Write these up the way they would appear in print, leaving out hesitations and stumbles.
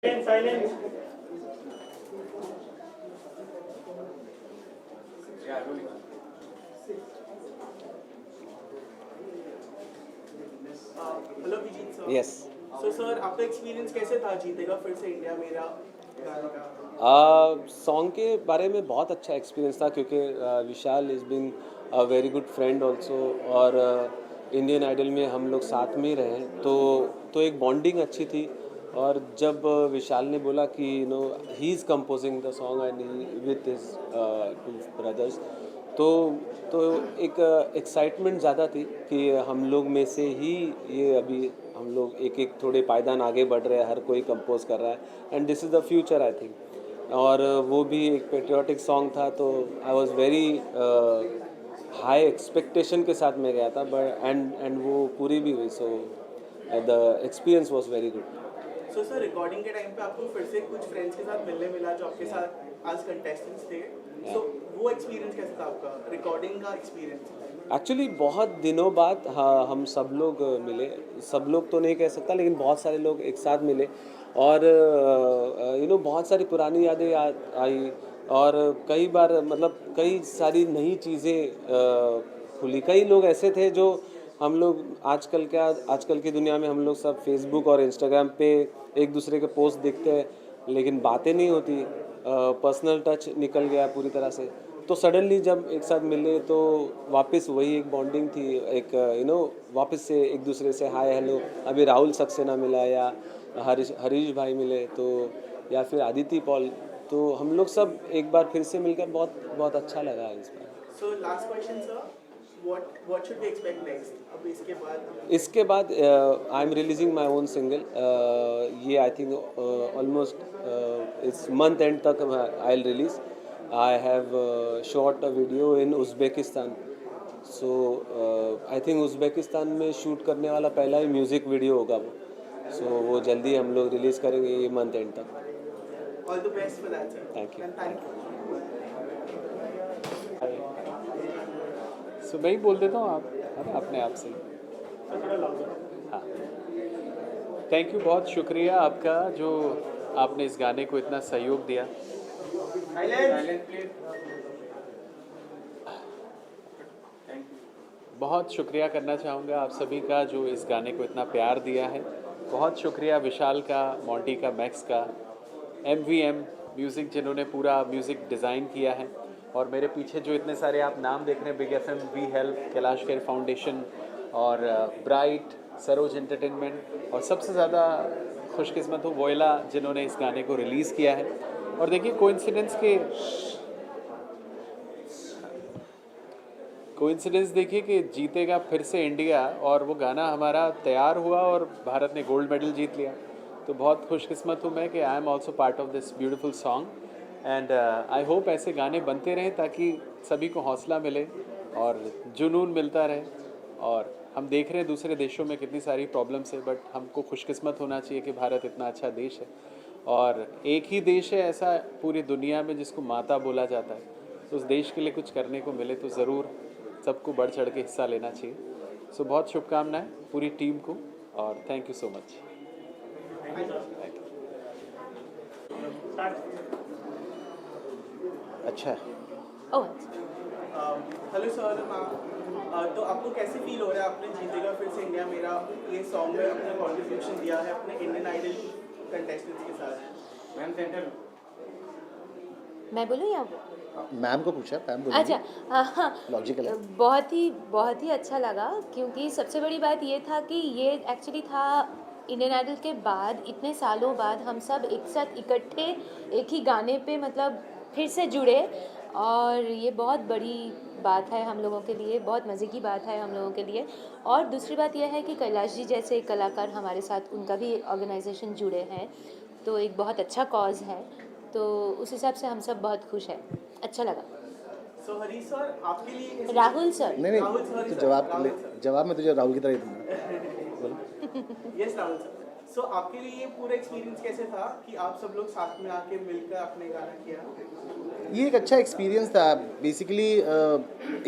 Silence. Hello Vijit sir. Yes. Sir आपका experience कैसे था जीतेगा फिर से इंडिया मेरा गाने का? सॉन्ग के बारे में बहुत अच्छा एक्सपीरियंस था क्योंकि Vishal is been a very good friend also और इंडियन आइडल में हम लोग साथ में ही रहे हैं तो एक बॉन्डिंग अच्छी थी। और जब विशाल ने बोला कि he is composing the song and he with his two brothers, तो तो एक एक्साइटमेंट ज़्यादा थी कि हम लोग में से ही ये अभी हम लोग एक एक थोड़े पायदान आगे बढ़ रहे हैं, हर कोई कंपोज कर रहा है and this is the future I think. और वो भी एक पेट्रियाटिक सॉन्ग था तो I was very high expectation के साथ मैं गया था बट एंड वो पूरी भी हुई। So the experience was very good. Sir recording के टाइम पे आपको फिर से कुछ फ्रेंड्स के साथ मिलने मिला जो आपके साथ आज कंटेस्टेंट्स थे। सो वो एक्सपीरियंस कैसा था आपका रिकॉर्डिंग का एक्सपीरियंस? एक्चुअली बहुत दिनों बाद हाँ हम सब लोग मिले। सब लोग तो नहीं कह सकता लेकिन बहुत सारे लोग एक साथ मिले और बहुत सारी पुरानी यादें आई और कई बार मतलब कई सारी नई चीज़ें खुली। कई लोग ऐसे थे जो हम लोग आजकल की दुनिया में हम लोग सब फेसबुक और इंस्टाग्राम पे एक दूसरे के पोस्ट देखते हैं लेकिन बातें नहीं होती, पर्सनल टच निकल गया पूरी तरह से। तो सडनली जब एक साथ मिले तो वापस वही एक बॉन्डिंग थी, एक वापस से एक दूसरे से हाय हेलो। अभी राहुल सक्सेना मिला या हरीश भाई मिले तो या फिर आदित्य पॉल, तो हम लोग सब एक बार फिर से मिलकर बहुत बहुत अच्छा लगा इस बार। So last question sir, what should we expect next? अब इसके बाद I am releasing my own single. ये आई थिंक ऑलमोस्ट इस मंथ एंड तक I will release. I have shot a video in Uzbekistan. So I think Uzbekistan में shoot करने वाला पहला ही म्यूज़िक वीडियो होगा वो। सो वो जल्दी हम लोग रिलीज़ करेंगे ये मंथ एंड तक। All the best for that sir. Thank you. Thank you. So मैं ही बोल देता हूँ, आप अपने आप से। हाँ, थैंक यू, बहुत शुक्रिया आपका जो आपने इस गाने को इतना सहयोग दिया। बहुत शुक्रिया करना चाहूँगा आप सभी का जो इस गाने को इतना प्यार दिया है। बहुत शुक्रिया विशाल का, मॉन्टी का, मैक्स का, MVM म्यूज़िक जिन्होंने पूरा म्यूज़िक डिज़ाइन किया है। और मेरे पीछे जो इतने सारे आप नाम देख रहे हैं, big FM, we help, Kailash Kher foundation और ब्राइट, सरोज एंटरटेनमेंट, और सबसे ज़्यादा खुशकिस्मत हूँ वोयला जिन्होंने इस गाने को रिलीज़ किया है। और देखिए कोइंसिडेंस देखिए कि जीतेगा फिर से इंडिया, और वो गाना हमारा तैयार हुआ और भारत ने गोल्ड मेडल जीत लिया। तो बहुत खुशकिस्मत हूँ मैं कि I am also part of this beautiful song and I hope ऐसे गाने बनते रहें ताकि सभी को हौसला मिले और जुनून मिलता रहे। और हम देख रहे हैं दूसरे देशों में कितनी सारी प्रॉब्लम्स है, बट हमको खुशकिस्मत होना चाहिए कि भारत इतना अच्छा देश है और एक ही देश है ऐसा पूरी दुनिया में जिसको माता बोला जाता है। तो उस देश के लिए कुछ करने को मिले तो ज़रूर सबको बढ़ चढ़ के हिस्सा लेना चाहिए। सो बहुत शुभकामनाएं पूरी टीम को और थैंक यू सो मच। अच्छा। Hello sir. तो आपको कैसे फील हो रहा है आपने जीतेगा फिर से इंडिया मेरा ये सॉन्ग में अपना कॉन्ट्रीब्यूशन दिया है अपने इंडियन आइडल कंटेस्टेंट्स के साथ? मैम सेंटर मैं बोलूँ या मैम को पूछा, मैम बोलेंगी। अच्छा, हाँ, लॉजिकल है। बहुत ही अच्छा लगा क्योंकि सबसे बड़ी बात ये था कि ये एक्चुअली था इंडियन आइडल के बाद इतने सालों बाद हम सब एक साथ इकट्ठे एक ही गाने पे मतलब फिर से जुड़े, और ये बहुत बड़ी बात है हम लोगों के लिए, बहुत मज़े की बात है हम लोगों के लिए। और दूसरी बात यह है कि कैलाश जी जैसे एक कलाकार हमारे साथ, उनका भी ऑर्गेनाइजेशन जुड़े हैं, तो एक बहुत अच्छा कॉज है, तो उस हिसाब से हम सब बहुत खुश हैं। अच्छा लगा। सो हरीश सर आपके लिए राहुल सर। नहीं राहुल सर, तो जवाब में तुझे राहुल की तरह ही दूंगा। Yes Rahul sir. सो आपके लिए ये पूरा एक्सपीरियंस कैसे था कि आप सब लोग साथ में आके मिलकर आपने गाना किया? ये एक अच्छा एक्सपीरियंस था। बेसिकली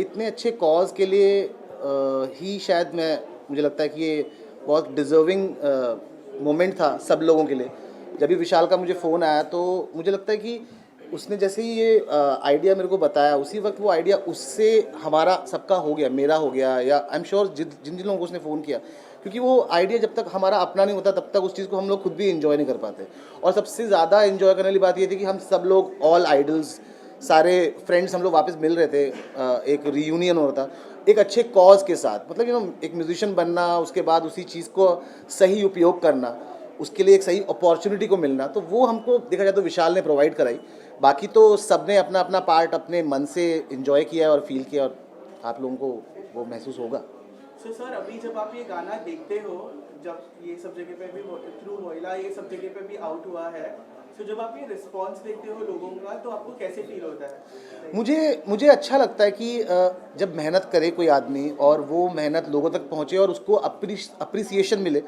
इतने अच्छे कॉज के लिए ही शायद मुझे लगता है कि ये बहुत डिज़र्विंग मोमेंट था सब लोगों के लिए। जब भी विशाल का मुझे फ़ोन आया तो मुझे लगता है कि उसने जैसे ही ये आइडिया मेरे को बताया, उसी वक्त वो आइडिया उससे हमारा सबका हो गया, मेरा हो गया, या आई एम श्योर जिन जिन लोगों को उसने फ़ोन किया, क्योंकि वो आइडिया जब तक हमारा अपना नहीं होता तब तक उस चीज़ को हम लोग खुद भी इन्जॉय नहीं कर पाते। और सबसे ज़्यादा इन्जॉय करने वाली बात ये थी कि हम सब लोग ऑल आइडल्स, सारे फ्रेंड्स हम लोग वापस मिल रहे थे, एक रीयूनियन हो रहा था एक अच्छे कॉज के साथ। मतलब एक म्यूजिशियन बनना, उसके बाद उसी चीज़ को सही उपयोग करना, उसके लिए एक सही अपॉर्चुनिटी को मिलना, तो वो हमको देखा जाए तो विशाल ने प्रोवाइड कराई। बाकी तो सबने अपना अपना पार्ट अपने मन से इन्जॉय किया और फील किया, और आप लोगों को वो महसूस होगा। सो सर, अभी जब आप ये गाना देखते हो, जब ये सब जगह पे भी थ्रू वोइला ये सब जगह पे भी आउट हुआ है, तो जब आप ये रिस्पॉन्स देखते हो लोगों का, तो आपको कैसे फील होता है? मुझे अच्छा लगता है कि जब मेहनत करे कोई आदमी और वो मेहनत लोगों तक पहुँचे और उसको अप्रिसिएशन मिले,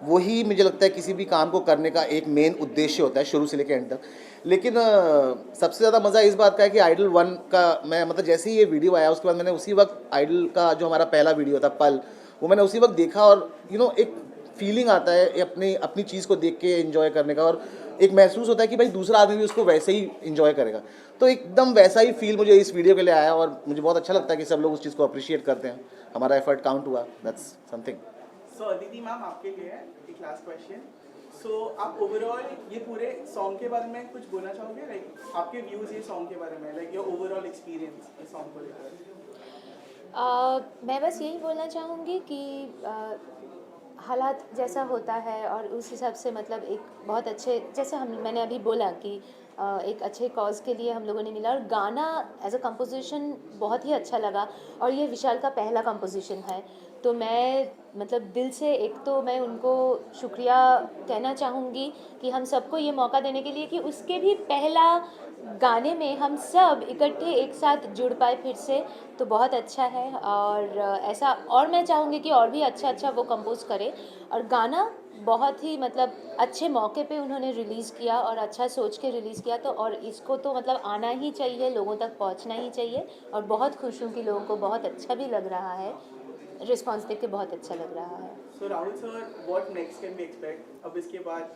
वही मुझे लगता है किसी भी काम को करने का एक मेन उद्देश्य होता है, शुरू से लेकर एंड तक। लेकिन सबसे ज़्यादा मज़ा इस बात का है कि आइडल 1 का मैं मतलब जैसे ही ये वीडियो आया उसके बाद मैंने उसी वक्त आइडल का जो हमारा पहला वीडियो था पल, वो मैंने उसी वक्त देखा, और एक फीलिंग आता है अपनी चीज़ को देख के एंजॉय करने का, और एक महसूस होता है कि भाई दूसरा आदमी भी उसको वैसे ही एंजॉय करेगा। तो एकदम वैसा ही फील मुझे इस वीडियो के लिए आया, और मुझे बहुत अच्छा लगता है कि सब लोग उस चीज़ को अप्रिशिएट करते हैं, हमारा एफर्ट काउंट हुआ, that's something. So Aditi ma'am, आपके लिए एक लास्ट क्वेश्चन। सो आप ओवरऑल ये पूरे सॉन्ग के बारे में कुछ बोलना चाहोगे, लाइक आपके व्यूज़ ये सॉन्ग के बारे में, लाइक योर ओवरऑल एक्सपीरियंस इस सॉन्ग को लेकर? मैं बस यही बोलना चाहूँगी कि हालात जैसा होता है और उस हिसाब से मतलब एक बहुत अच्छे, जैसे मैंने अभी बोला कि एक अच्छे कॉज के लिए हम लोगों ने मिला, और गाना एज अ कंपोजिशन बहुत ही अच्छा लगा, और ये विशाल का पहला कंपोजिशन है। तो मैं मतलब दिल से एक तो मैं उनको शुक्रिया कहना चाहूँगी कि हम सबको ये मौका देने के लिए कि उसके भी पहला गाने में हम सब इकट्ठे एक साथ जुड़ पाए फिर से, तो बहुत अच्छा है। और ऐसा और मैं चाहूँगी कि और भी अच्छा वो कंपोज करे, और गाना बहुत ही मतलब अच्छे मौके पे उन्होंने रिलीज़ किया और अच्छा सोच के रिलीज़ किया, तो और इसको तो मतलब आना ही चाहिए, लोगों तक पहुँचना ही चाहिए। और बहुत खुश हूँ कि लोगों को बहुत अच्छा भी लग रहा है, रिस्पॉन्स देख के बहुत अच्छा लग रहा है। So Rahul sir, what next can be expect? अब इसके बाद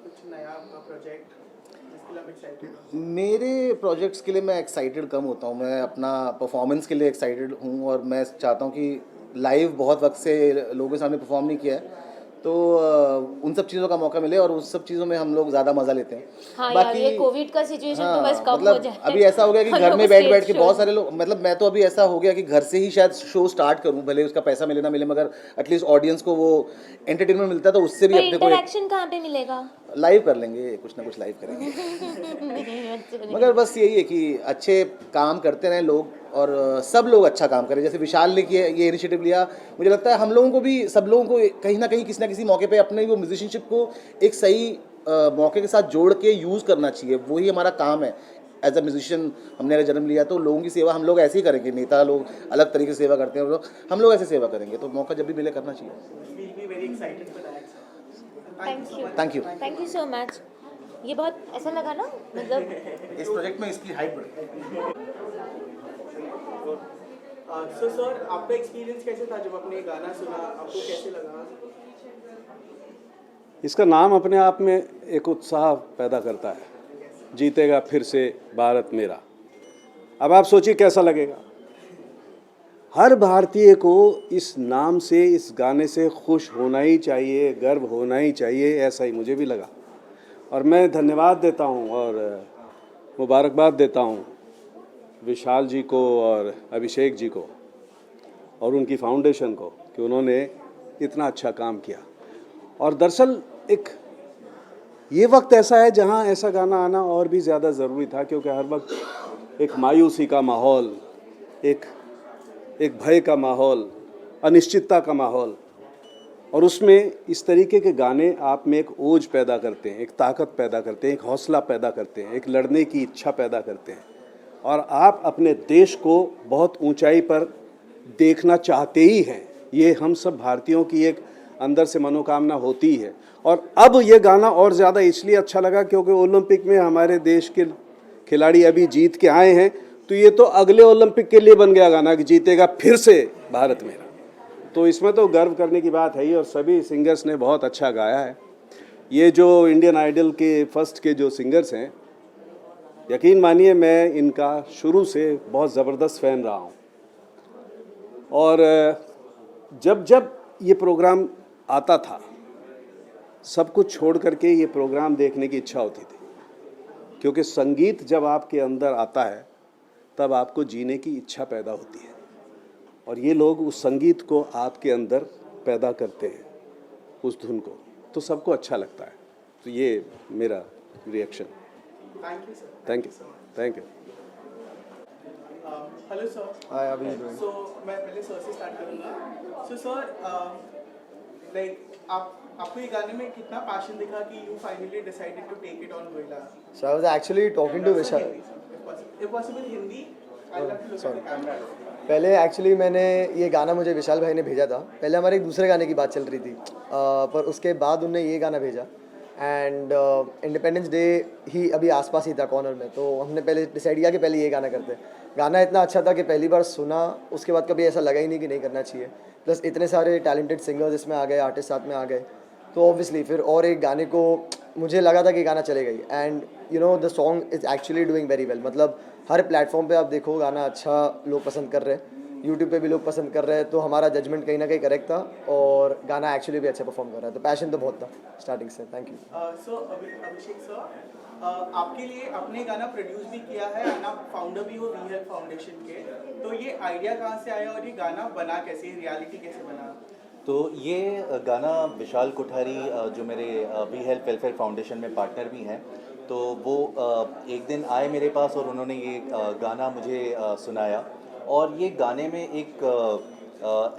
कुछ नया प्रोजेक्ट जिसके लिए आप एक्साइटेड? मेरे प्रोजेक्ट्स के लिए मैं एक्साइटेड कम होता हूँ, मैं अपना परफॉर्मेंस के लिए एक्साइटेड हूँ, और मैं चाहता हूँ कि लाइव बहुत वक्त से लोगों के सामने परफॉर्म नहीं किया है, तो उन सब चीज़ों का मौका मिले, और उस सब चीज़ों में हम लोग ज़्यादा मज़ा लेते हैं। हाँ यार, ये कोविड का सिचुएशन तो बस कम हो मतलब जाए। अभी ऐसा हो गया कि घर में बैठ के बहुत सारे लोग, मतलब मैं तो अभी ऐसा हो गया कि घर से ही शायद शो स्टार्ट करूं, भले उसका पैसा मिले ना मिले, मगर एटलीस्ट ऑडियंस को वो एंटरटेनमेंट मिलता है, तो उससे भी अपने को इंटरेक्शन कहाँ पे मिलेगा? लाइव कर लेंगे, कुछ ना कुछ लाइव करेंगे। मगर बस यही है कि अच्छे काम करते रहें लोग, और सब लोग अच्छा काम करें। जैसे विशाल ने किया ये इनिशिएटिव लिया, मुझे लगता है हम लोगों को भी, सब लोगों को कहीं ना कहीं किसी ना किसी मौके पे अपने वो म्यूजिशियनशिप को एक सही मौके के साथ जोड़ के यूज़ करना चाहिए। वही हमारा काम है एज अ म्यूजिशियन। हमने अगर जन्म लिया तो लोगों की सेवा हम लोग ऐसे ही करेंगे। नेता लोग अलग तरीके से सेवा करते हैं, हम लोग ऐसे सेवा करेंगे, तो मौका जब भी मिले करना चाहिए। We'll be very excited for that. Thank you much. Thank you. So much. ये बहुत ऐसा लगा ना, मतलब इस प्रोजेक्ट में इसकी हाइट बढ़ी। सो सर, आपका एक्सपीरियंस कैसे था जब आपने ये गाना सुना? आपको कैसे लगा? इसका नाम अपने आप में एक उत्साह पैदा करता है, जीतेगा फिर से भारत मेरा। अब आप सोचिए कैसा लगेगा। हर भारतीय को इस नाम से, इस गाने से खुश होना ही चाहिए, गर्व होना ही चाहिए, ऐसा ही मुझे भी लगा। और मैं धन्यवाद देता हूँ और मुबारकबाद देता हूँ विशाल जी को और अभिषेक जी को और उनकी फाउंडेशन को कि उन्होंने इतना अच्छा काम किया। और दरअसल ये वक्त ऐसा है जहाँ ऐसा गाना आना और भी ज़्यादा ज़रूरी था, क्योंकि हर वक्त एक मायूसी का माहौल, एक भय का माहौल, अनिश्चितता का माहौल, और उसमें इस तरीके के गाने आप में एक ओज पैदा करते हैं, एक ताकत पैदा करते हैं, एक हौसला पैदा करते हैं, एक लड़ने की इच्छा पैदा करते हैं, और आप अपने देश को बहुत ऊंचाई पर देखना चाहते ही हैं। ये हम सब भारतीयों की एक अंदर से मनोकामना होती है। और अब ये गाना और ज़्यादा इसलिए अच्छा लगा क्योंकि ओलंपिक में हमारे देश के खिलाड़ी अभी जीत के आए हैं, तो ये तो अगले ओलंपिक के लिए बन गया गाना कि जीतेगा फिर से भारत मेरा। तो इसमें तो गर्व करने की बात है ही, और सभी सिंगर्स ने बहुत अच्छा गाया है। ये जो इंडियन आइडल के फर्स्ट के जो सिंगर्स हैं, यकीन मानिए मैं इनका शुरू से बहुत ज़बरदस्त फ़ैन रहा हूँ। और जब जब ये प्रोग्राम आता था, सब कुछ छोड़ करके ये प्रोग्राम देखने की इच्छा होती थी, क्योंकि संगीत जब आपके अंदर आता है तब आपको जीने की इच्छा पैदा होती है, और ये लोग उस संगीत को आपके अंदर पैदा करते हैं, उस धुन को, तो सबको अच्छा लगता है। तो ये मेरा reaction. Thank you sir. Thank you, thank you. Hello sir. Hi, how are you doing? So मैं पहले सर से स्टार्ट करूँगा। सो सर, लाइक आपको ये गाने में कितना पैशन दिखा कि you finally decided to take it on Goila? So I was actually talking to Vishal. If possible Hindi, I'll have to look at the camera. पहले एक्चुअली मैंने ये गाना मुझे विशाल भाई ने भेजा था। पहले हमारे एक दूसरे गाने की बात चल रही थी, पर उसके बाद उनने ये गाना भेजा। एंड इंडिपेंडेंस डे ही अभी आसपास ही था कॉर्नर में, तो हमने पहले डिसाइड किया कि पहले ये गाना करते हैं। गाना इतना अच्छा था कि पहली बार सुना, उसके बाद कभी ऐसा लगा ही नहीं कि नहीं करना चाहिए। प्लस इतने सारे टैलेंटेड सिंगर्स इसमें आ गए, आर्टिस्ट साथ में आ गए, तो ऑब्वियसली फिर और एक गाने को मुझे लगा था कि गाना चलेगा ही। And you know the song is actually doing very well. मतलब हर प्लेटफॉर्म पे आप देखो गाना अच्छा लोग पसंद कर रहे हैं, यूट्यूब पे भी लोग पसंद कर रहे हैं, तो हमारा जजमेंट कहीं ना कहीं करेक्ट था और गाना एक्चुअली भी अच्छा परफॉर्म कर रहा है। तो पैशन तो बहुत था स्टार्टिंग से। Thank you. So Abhishek sir, आपके लिए आपने गाना प्रोड्यूस भी किया है एंड आप फाउंडर भी हो वी हेल्प फाउंडेशन के, तो ये आइडिया कहाँ से आया और ये गाना बना कैसे, रियलिटी कैसे बना? तो ये गाना विशाल कोठारी जो मेरे वी हेल्प वेलफेयर फाउंडेशन में पार्टनर भी हैं, तो वो एक दिन आए मेरे पास और उन्होंने ये गाना मुझे सुनाया। और ये गाने में एक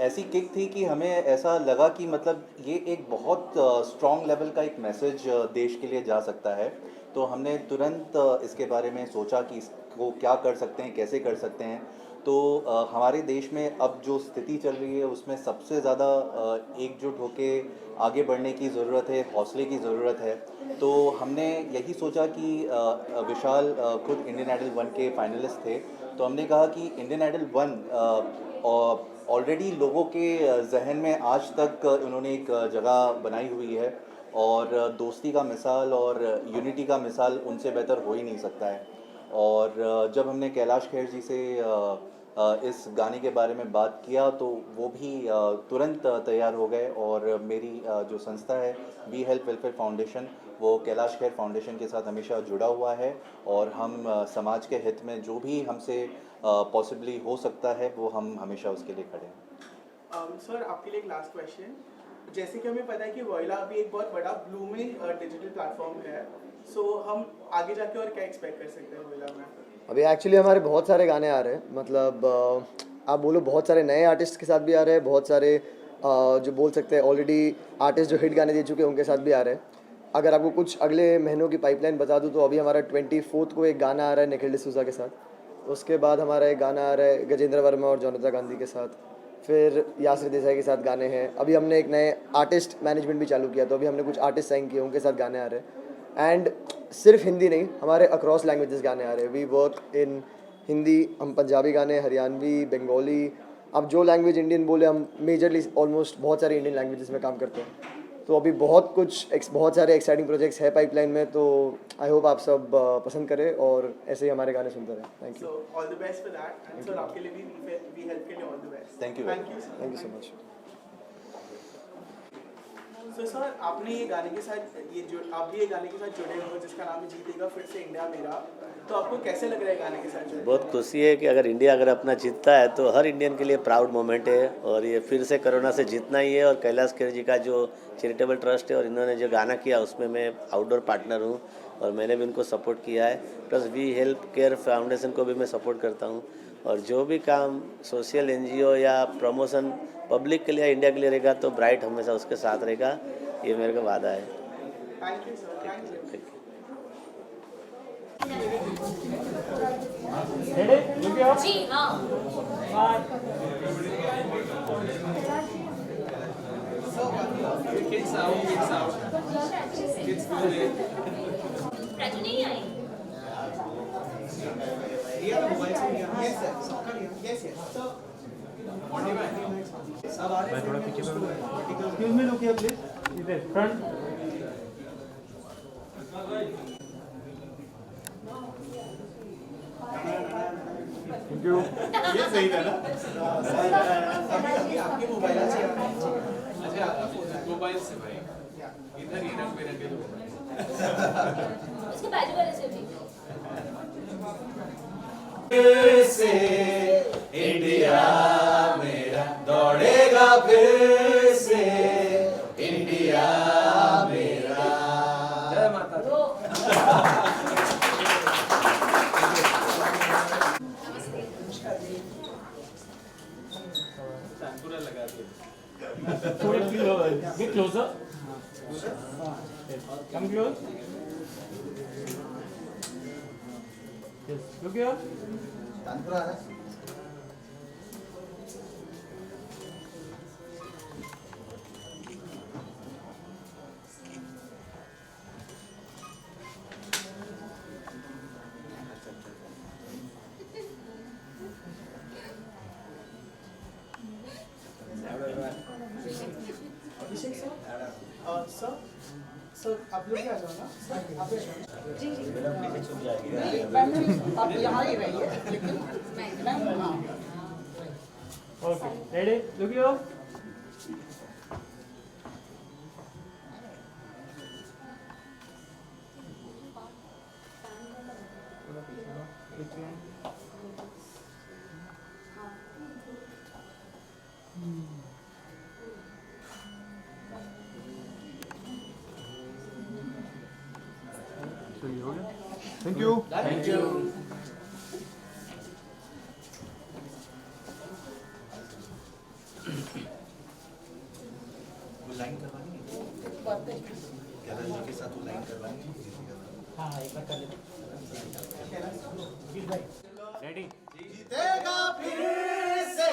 ऐसी किक थी कि हमें ऐसा लगा कि मतलब ये एक बहुत स्ट्रॉन्ग लेवल का एक मैसेज देश के लिए जा सकता है। तो हमने तुरंत इसके बारे में सोचा कि इसको क्या कर सकते हैं, कैसे कर सकते हैं। तो हमारे देश में अब जो स्थिति चल रही है उसमें सबसे ज़्यादा एकजुट होके आगे बढ़ने की ज़रूरत है, हौसले की ज़रूरत है। तो हमने यही सोचा कि विशाल खुद इंडियन आइडल 1 के फाइनलिस्ट थे, तो हमने कहा कि इंडियन आइडल 1 ऑलरेडी लोगों के जहन में आज तक उन्होंने एक जगह बनाई हुई है, और दोस्ती का मिसाल और यूनिटी का मिसाल उनसे बेहतर हो ही नहीं सकता है। और जब हमने कैलाश खेर जी से इस गाने के बारे में बात किया तो वो भी तुरंत तैयार हो गए, और मेरी जो संस्था है वी हेल्प वेलफेयर फाउंडेशन, वो कैलाश खेर फाउंडेशन के साथ हमेशा जुड़ा हुआ है, और हम समाज के हित में जो भी हमसे पॉसिबली हो सकता है वो हम हमेशा उसके लिए खड़े हैं। सर, आपके लिए एक लास्ट क्वेश्चन। जैसे कि हमें पता है कि वोइला अभी एक बहुत बड़ा ब्लूमिंग डिजिटल प्लेटफॉर्म है, सो हम आगे जाके और क्या एक्सपेक्ट कर सकते हैं वोइला में? अभी एक्चुअली हमारे बहुत सारे गाने आ रहे हैं। मतलब आप बोलो बहुत सारे नए आर्टिस्ट के साथ भी आ रहे हैं, बहुत सारे जो बोल सकते हैं ऑलरेडी आर्टिस्ट जो हिट गाने दे चुके हैं उनके साथ भी आ रहे हैं। अगर आपको कुछ अगले महीनों की पाइपलाइन बता दूं तो अभी हमारा 24 को एक गाना आ रहा है निखिल डिसूजा के साथ। उसके बाद हमारा एक गाना आ रहा है गजेंद्र वर्मा और जोनिता गांधी के साथ। फिर यासर देसाई के साथ गाने हैं। अभी हमने एक नए आर्टिस्ट मैनेजमेंट भी चालू किया, तो अभी हमने कुछ आर्टिस्ट साइन किए, उनके साथ गाने आ रहे हैं। एंड सिर्फ हिंदी नहीं, हमारे अक्रॉस लैंग्वेजेस गाने आ रहे हैं। वी वर्क इन हिंदी, हम पंजाबी गाने, हरियाणवी, बंगाली, अब जो लैंग्वेज इंडियन बोले हम मेजरली ऑलमोस्ट बहुत सारे इंडियन लैंग्वेजेस में काम करते हैं। तो अभी बहुत सारे एक्साइटिंग प्रोजेक्ट्स है पाइपलाइन में, तो आई होप आप सब पसंद करें और ऐसे ही हमारे गाने सुनते रहें। Thank you. So all the best for that, and sir आपके लिए भी वी हेल्प के लिए all the best. Thank you. Thank you thank you so much. So sir, आपने ये गाने के साथ आप भी ये गाने के साथ जुड़े हो जिसका नाम है जीतेगा फिर से इंडिया मेरा, तो आपको कैसे लग रहा है गाने के साथ जुड़े? बहुत खुशी है कि अगर इंडिया अपना जीतता है तो हर इंडियन के लिए प्राउड मोमेंट है, और ये फिर से कोरोना से जीतना ही है। और कैलाश खेर जी का जो चैरिटेबल ट्रस्ट है और इन्होंने जो गाना किया उसमें मैं आउटडोर पार्टनर हूँ, और मैंने भी उनको सपोर्ट किया है। Plus we help care foundation को भी मैं सपोर्ट करता हूँ, और जो भी काम सोशल NGO या प्रमोशन पब्लिक के लिए, इंडिया के लिए रहेगा तो ब्राइट हमेशा उसके साथ रहेगा, ये मेरे का वादा है। Thank you sir, thank you. जी हाँ। राजू नहीं आई? यस सर, सबका लिया। Yes yes. सो अब आ रहे हैं। मैं थोड़ा पीछे बैठूंगा। एक्सक्यूज मी, रुकिए प्लीज। इधर फ्रंट। यू। ये सही था ना? अभी आपके मोबाइल से अच्छा मोबाइल से भाई इधर ही रंग बिरंगे लोग। उसके बाजू वाले से भी इंडिया मेरा दौड़ेगा फिर से, इंडिया मेरा। जय माता दी। पूरा लगा दिया। Get closer. Come close. Yes. Look here. Sir sir आप लोग आ जाओ ना सर, आप आप यहाँ ही रहिए लेकिन मैं हाँ Okay. Ready? Look here. Thank you. Thank you. वो लाइन करवानी है गैलरी जी के साथ वो लाइन करवानी है। हाँ एक बार कर लेते Ready? जीतेगा फिर से